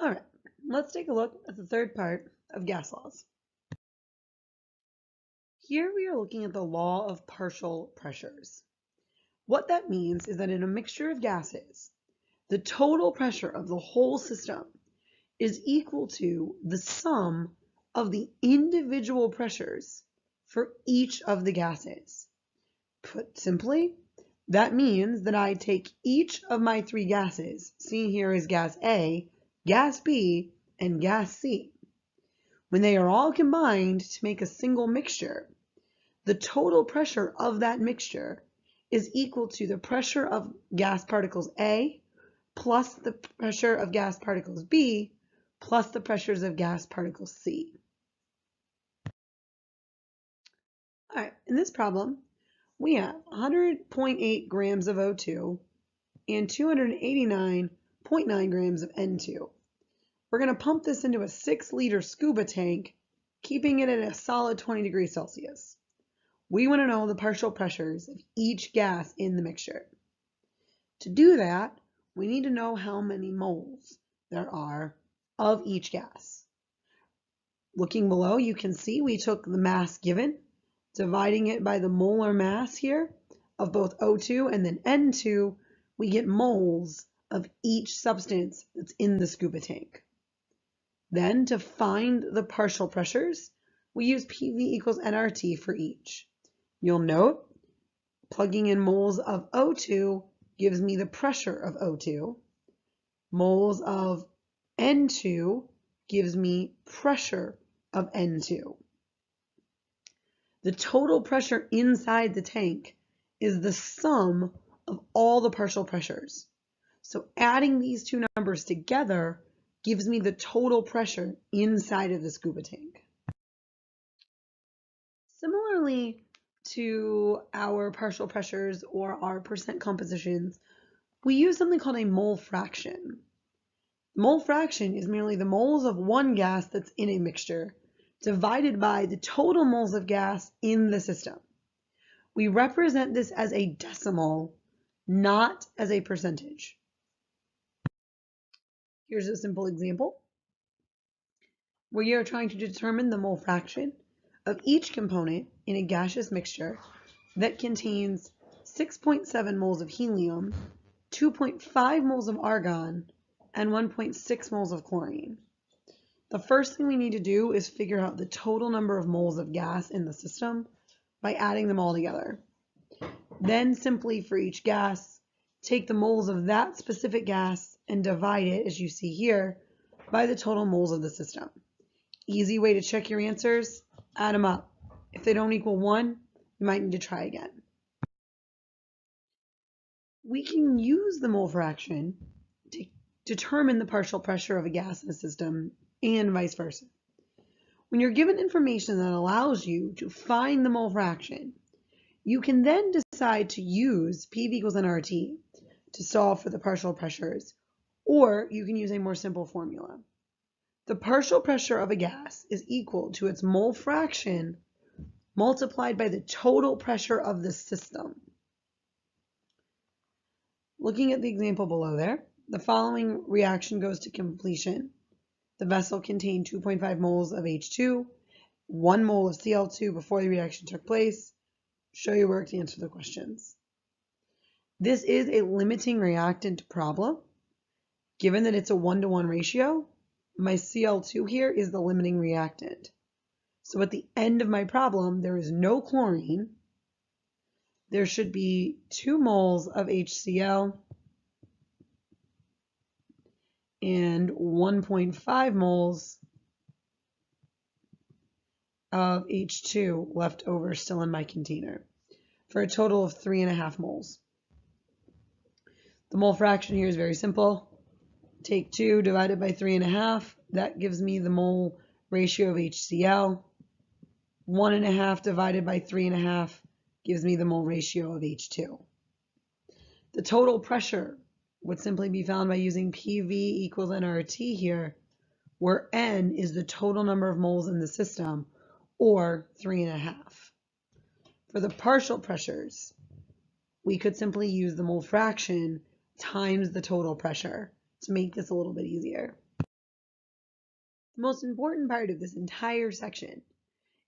All right, let's take a look at the third part of gas laws. Here we are looking at the law of partial pressures. What that means is that in a mixture of gases, the total pressure of the whole system is equal to the sum of the individual pressures for each of the gases. Put simply, that means that I take each of my three gases, seen here as gas A, gas B, and gas C. When they are all combined to make a single mixture, the total pressure of that mixture is equal to the pressure of gas particles A plus the pressure of gas particles B plus the pressures of gas particles C. All right, in this problem, we have 100.8 grams of O2 and 289.9 grams of N2. We're going to pump this into a 6-liter scuba tank, keeping it at a solid 20 degrees Celsius. We want to know the partial pressures of each gas in the mixture. To do that, we need to know how many moles there are of each gas. Looking below, you can see we took the mass given, dividing it by the molar mass here of both O2 and then N2, we get moles of each substance that's in the scuba tank. Then to find the partial pressures, we use PV equals nRT for each. You'll note, plugging in moles of O2 gives me the pressure of O2. Moles of N2 gives me pressure of N2. The total pressure inside the tank is the sum of all the partial pressures. So adding these two numbers together gives me the total pressure inside of the scuba tank. Similarly to our partial pressures or our percent compositions, we use something called a mole fraction. Mole fraction is merely the moles of one gas that's in a mixture divided by the total moles of gas in the system. We represent this as a decimal, not as a percentage. Here's a simple example. We are trying to determine the mole fraction of each component in a gaseous mixture that contains 6.7 moles of helium, 2.5 moles of argon, and 1.6 moles of chlorine. The first thing we need to do is figure out the total number of moles of gas in the system by adding them all together. Then simply for each gas, take the moles of that specific gas and divide it, as you see here, by the total moles of the system. Easy way to check your answers, add them up. If they don't equal 1, you might need to try again. We can use the mole fraction to determine the partial pressure of a gas in a system and vice versa. When you're given information that allows you to find the mole fraction, you can then decide to use PV equals nRT to solve for the partial pressures, or you can use a more simple formula. The partial pressure of a gas is equal to its mole fraction multiplied by the total pressure of the system. Looking at the example below there, the following reaction goes to completion. The vessel contained 2.5 moles of H2, 1 mole of Cl2 before the reaction took place. Show your work to answer the questions. This is a limiting reactant problem. Given that it's a 1-to-1 ratio, my Cl2 here is the limiting reactant. So at the end of my problem, there is no chlorine. There should be 2 moles of HCl and 1.5 moles of H2 left over still in my container, for a total of 3.5 moles. The mole fraction here is very simple. Take 2 divided by 3.5. That gives me the mole ratio of HCl. 1.5 divided by 3.5 gives me the mole ratio of H2. The total pressure would simply be found by using PV equals nRT here, where N is the total number of moles in the system, or 3.5. For the partial pressures, we could simply use the mole fraction times the total pressure to make this a little bit easier. The most important part of this entire section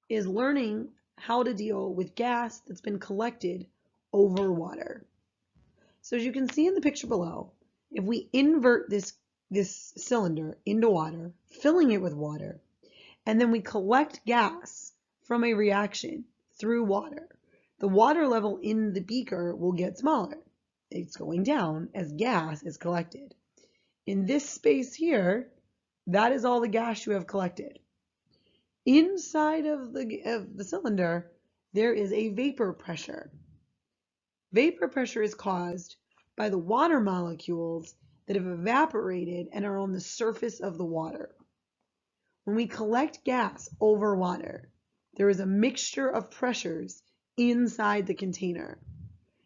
is learning how to deal with gas that's been collected over water. So as you can see in the picture below, if we invert this cylinder into water, filling it with water, and then we collect gas from a reaction through water, the water level in the beaker will get smaller. It's going down as gas is collected. In this space here, that is all the gas you have collected. Inside of the cylinder, there is a vapor pressure. Vapor pressure is caused by the water molecules that have evaporated and are on the surface of the water. When we collect gas over water, there is a mixture of pressures inside the container.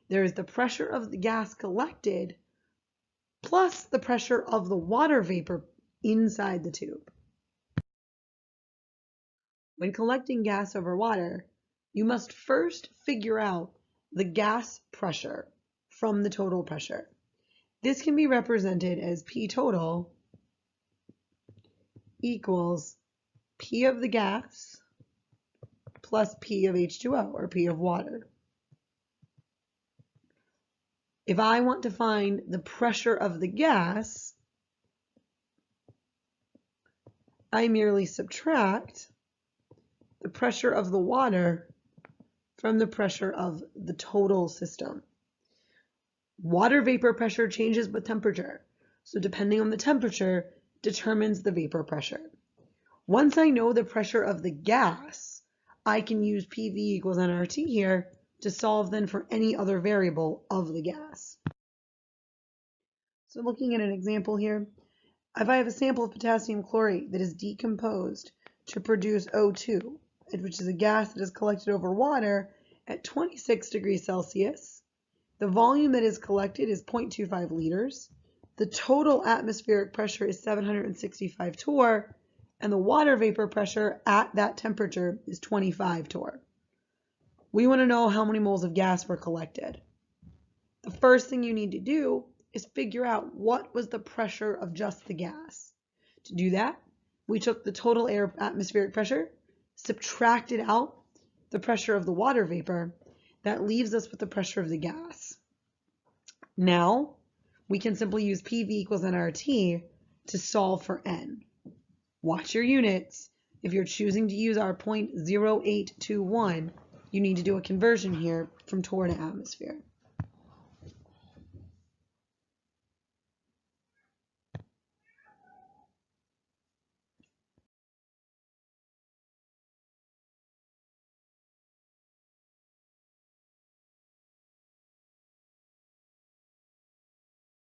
There is the pressure of the gas collected plus the pressure of the water vapor inside the tube. When collecting gas over water, you must first figure out the gas pressure from the total pressure. This can be represented as P total equals P of the gas plus P of H2O, or P of water. If I want to find the pressure of the gas, I merely subtract the pressure of the water from the pressure of the total system. Water vapor pressure changes with temperature, so depending on the temperature determines the vapor pressure. Once I know the pressure of the gas, I can use PV equals nRT here to solve then for any other variable of the gas. So looking at an example here, if I have a sample of potassium chlorate that is decomposed to produce O2, which is a gas that is collected over water at 26 degrees Celsius, the volume that is collected is 0.25 liters, the total atmospheric pressure is 765 torr, and the water vapor pressure at that temperature is 25 torr. We want to know how many moles of gas were collected. The first thing you need to do is figure out what was the pressure of just the gas. To do that, we took the total air atmospheric pressure, subtracted out the pressure of the water vapor. That leaves us with the pressure of the gas. Now, we can simply use PV equals nRT to solve for N. Watch your units. If you're choosing to use our 0.0821, you need to do a conversion here from torr to atmosphere.